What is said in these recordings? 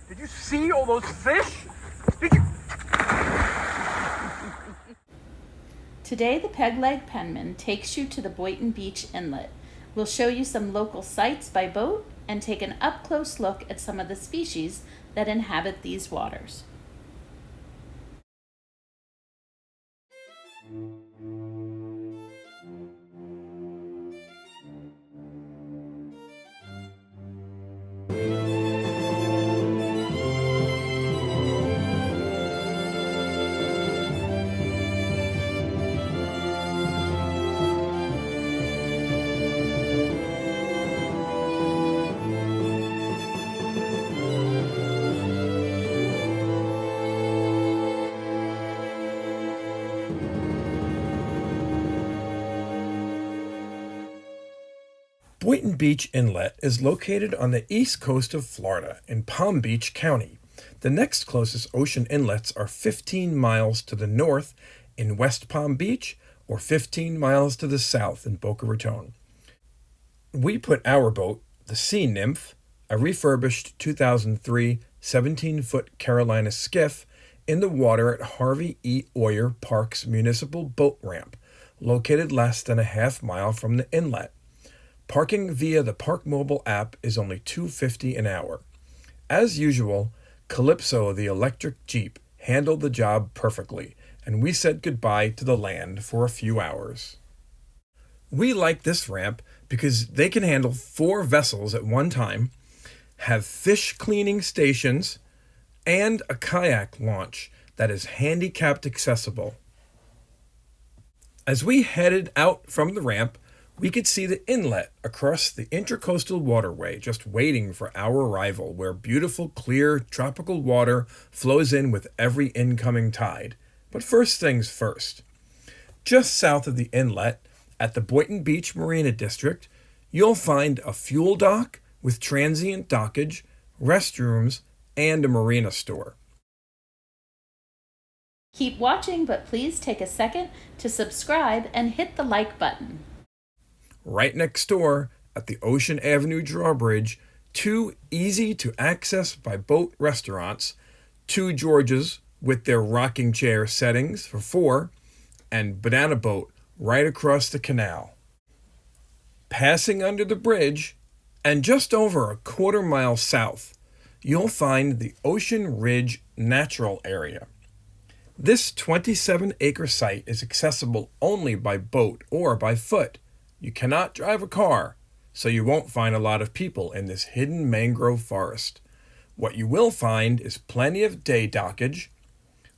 Did you see all those fish? Did you? Today, the Peg Leg Penman takes you to the Boynton Beach Inlet. We'll show you some local sights by boat and take an up-close look at some of the species that inhabit these waters. Boynton Beach Inlet is located on the east coast of Florida in Palm Beach County. The next closest ocean inlets are 15 miles to the north in West Palm Beach or 15 miles to the south in Boca Raton. We put our boat, the Sea Nymph, a refurbished 2003 17-foot Carolina skiff, in the water at Harvey E. Oyer Park's municipal boat ramp, located less than a half mile from the inlet. Parking via the Park Mobile app is only $2.50 an hour. As usual, Calypso, the electric Jeep, handled the job perfectly, and we said goodbye to the land for a few hours. We like this ramp because they can handle 4 vessels at one time, have fish cleaning stations, and a kayak launch that is handicapped accessible. As we headed out from the ramp, we could see the inlet across the Intracoastal Waterway just waiting for our arrival, where beautiful, clear, tropical water flows in with every incoming tide. But first things first. Just south of the inlet, at the Boynton Beach Marina District, you'll find a fuel dock with transient dockage, restrooms, and a marina store. Keep watching, but please take a second to subscribe and hit the like button. Right next door, at the Ocean Avenue drawbridge, 2 easy-to-access by boat restaurants, 2 Georges with their rocking chair settings for 4, and Banana Boat right across the canal. Passing under the bridge, and just over a quarter-mile south, you'll find the Ocean Ridge Natural Area. This 27-acre site is accessible only by boat or by foot. You cannot drive a car, so you won't find a lot of people in this hidden mangrove forest. What you will find is plenty of day dockage,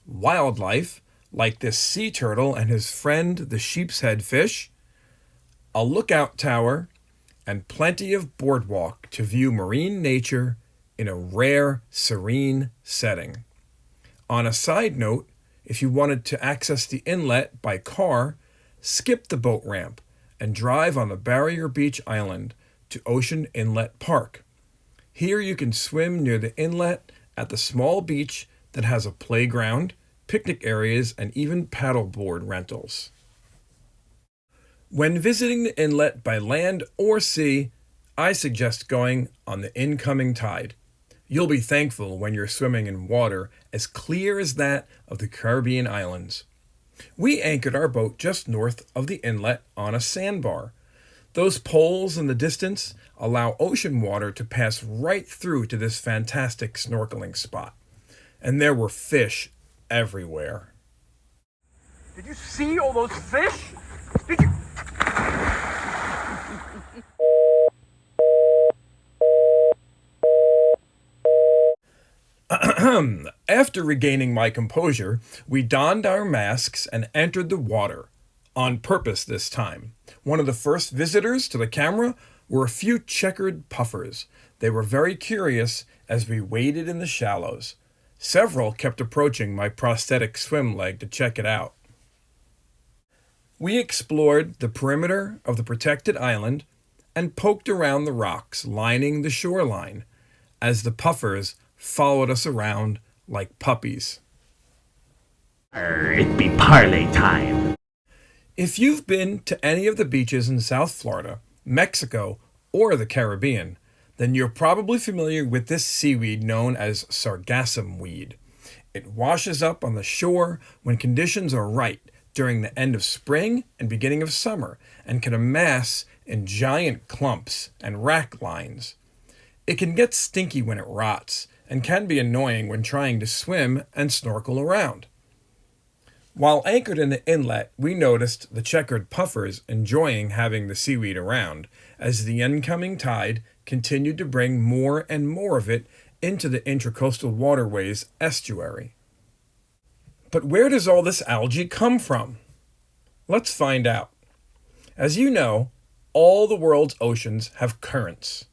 wildlife, like this sea turtle and his friend the sheep's head fish, a lookout tower, and plenty of boardwalk to view marine nature in a rare, serene setting. On a side note, if you wanted to access the inlet by car, skip the boat ramp and drive on the Barrier Beach Island to Ocean Inlet Park. Here you can swim near the inlet at the small beach that has a playground, picnic areas, and even paddleboard rentals. When visiting the inlet by land or sea, I suggest going on the incoming tide. You'll be thankful when you're swimming in water as clear as that of the Caribbean islands. We anchored our boat just north of the inlet on a sandbar. Those poles in the distance allow ocean water to pass right through to this fantastic snorkeling spot. And there were fish everywhere. Did you see all those fish? Did you? After regaining my composure, we donned our masks and entered the water. On purpose this time. One of the first visitors to the camera were a few checkered puffers. They were very curious as we waded in the shallows. Several kept approaching my prosthetic swim leg to check it out. We explored the perimeter of the protected island and poked around the rocks lining the shoreline as the puffers followed us around like puppies. It be parley time. If you've been to any of the beaches in South Florida, Mexico, or the Caribbean, then you're probably familiar with this seaweed known as Sargassum weed. It washes up on the shore when conditions are right during the end of spring and beginning of summer and can amass in giant clumps and rack lines. It can get stinky when it rots and can be annoying when trying to swim and snorkel around. While anchored in the inlet, we noticed the checkered puffers enjoying having the seaweed around as the incoming tide continued to bring more and more of it into the Intracoastal Waterway's estuary. But where does all this algae come from? Let's find out. As you know, all the world's oceans have currents.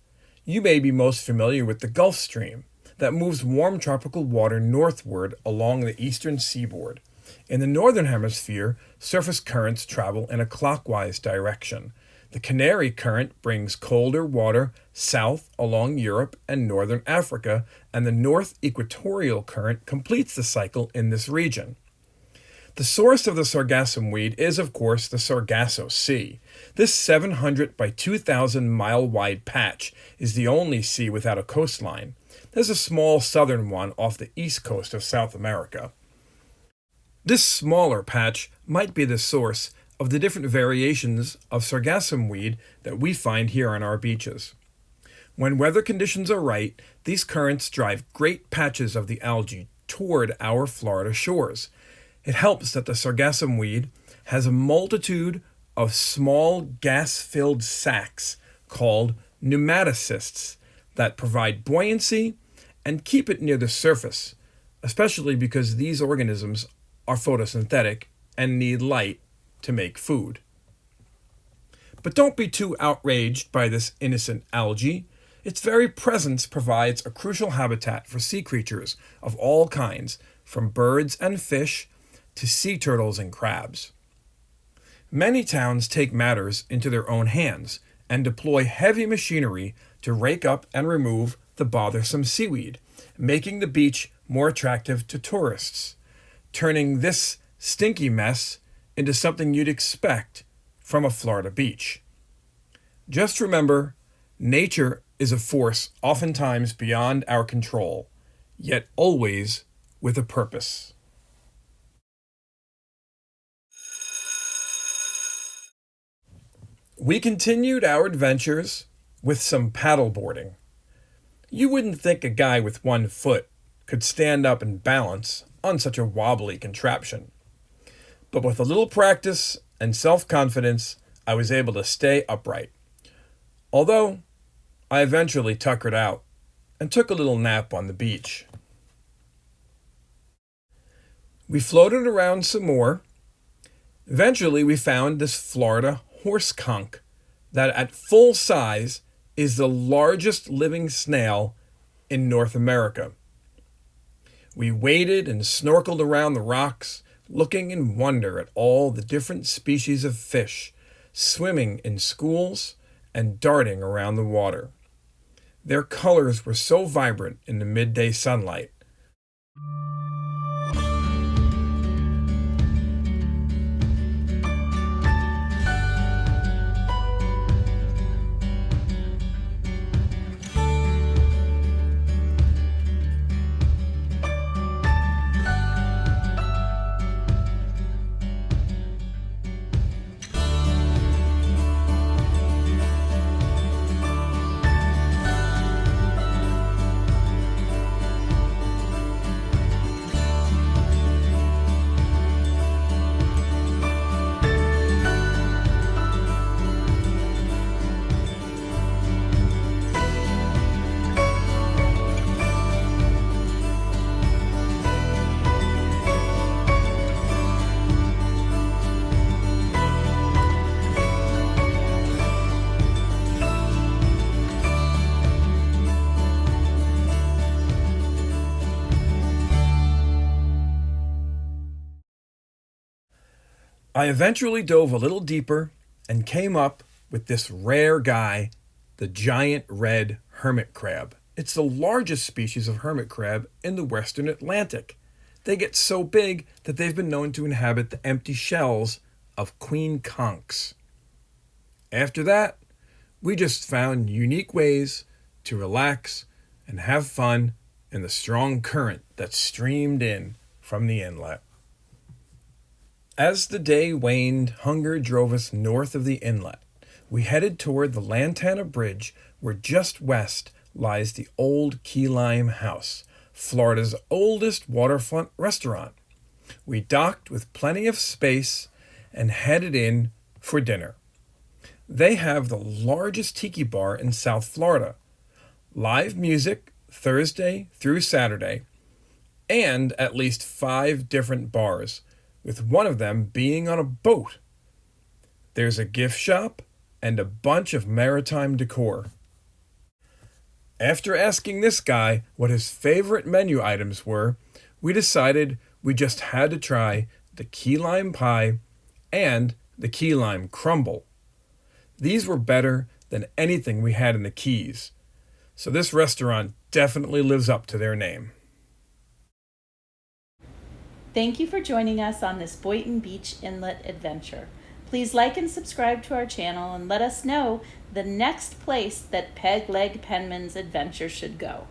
You may be most familiar with the Gulf Stream that moves warm tropical water northward along the eastern seaboard. In the northern hemisphere, surface currents travel in a clockwise direction. The Canary Current brings colder water south along Europe and northern Africa, and the North Equatorial Current completes the cycle in this region. The source of the Sargassum weed is, of course, the Sargasso Sea. This 700 by 2,000 mile wide patch is the only sea without a coastline. There's a small southern one off the east coast of South America. This smaller patch might be the source of the different variations of Sargassum weed that we find here on our beaches. When weather conditions are right, these currents drive great patches of the algae toward our Florida shores. It helps that the Sargassum weed has a multitude of small gas-filled sacs called pneumatocysts that provide buoyancy and keep it near the surface, especially because these organisms are photosynthetic and need light to make food. But don't be too outraged by this innocent algae. Its very presence provides a crucial habitat for sea creatures of all kinds, from birds and fish to sea turtles and crabs. Many towns take matters into their own hands and deploy heavy machinery to rake up and remove the bothersome seaweed, making the beach more attractive to tourists, turning this stinky mess into something you'd expect from a Florida beach. Just remember, nature is a force oftentimes beyond our control, yet always with a purpose. We continued our adventures with some paddleboarding. You wouldn't think a guy with one foot could stand up and balance on such a wobbly contraption. But with a little practice and self-confidence, I was able to stay upright. Although, I eventually tuckered out and took a little nap on the beach. We floated around some more. Eventually, we found this Florida horse conch that at full size is the largest living snail in North America. We waded and snorkeled around the rocks, looking in wonder at all the different species of fish swimming in schools and darting around the water. Their colors were so vibrant in the midday sunlight. I eventually dove a little deeper and came up with this rare guy, the giant red hermit crab. It's the largest species of hermit crab in the western Atlantic. They get so big that they've been known to inhabit the empty shells of queen conchs. After that, we just found unique ways to relax and have fun in the strong current that streamed in from the inlet. As the day waned, hunger drove us north of the inlet. We headed toward the Lantana Bridge, where just west lies the old Key Lime House, Florida's oldest waterfront restaurant. We docked with plenty of space and headed in for dinner. They have the largest tiki bar in South Florida, live music Thursday through Saturday, and at least 5 different bars, with one of them being on a boat. There's a gift shop and a bunch of maritime decor. After asking this guy what his favorite menu items were, we decided we just had to try the key lime pie and the key lime crumble. These were better than anything we had in the Keys, so this restaurant definitely lives up to their name. Thank you for joining us on this Boynton Beach Inlet adventure. Please like and subscribe to our channel and let us know the next place that Peg Leg Penman's adventure should go.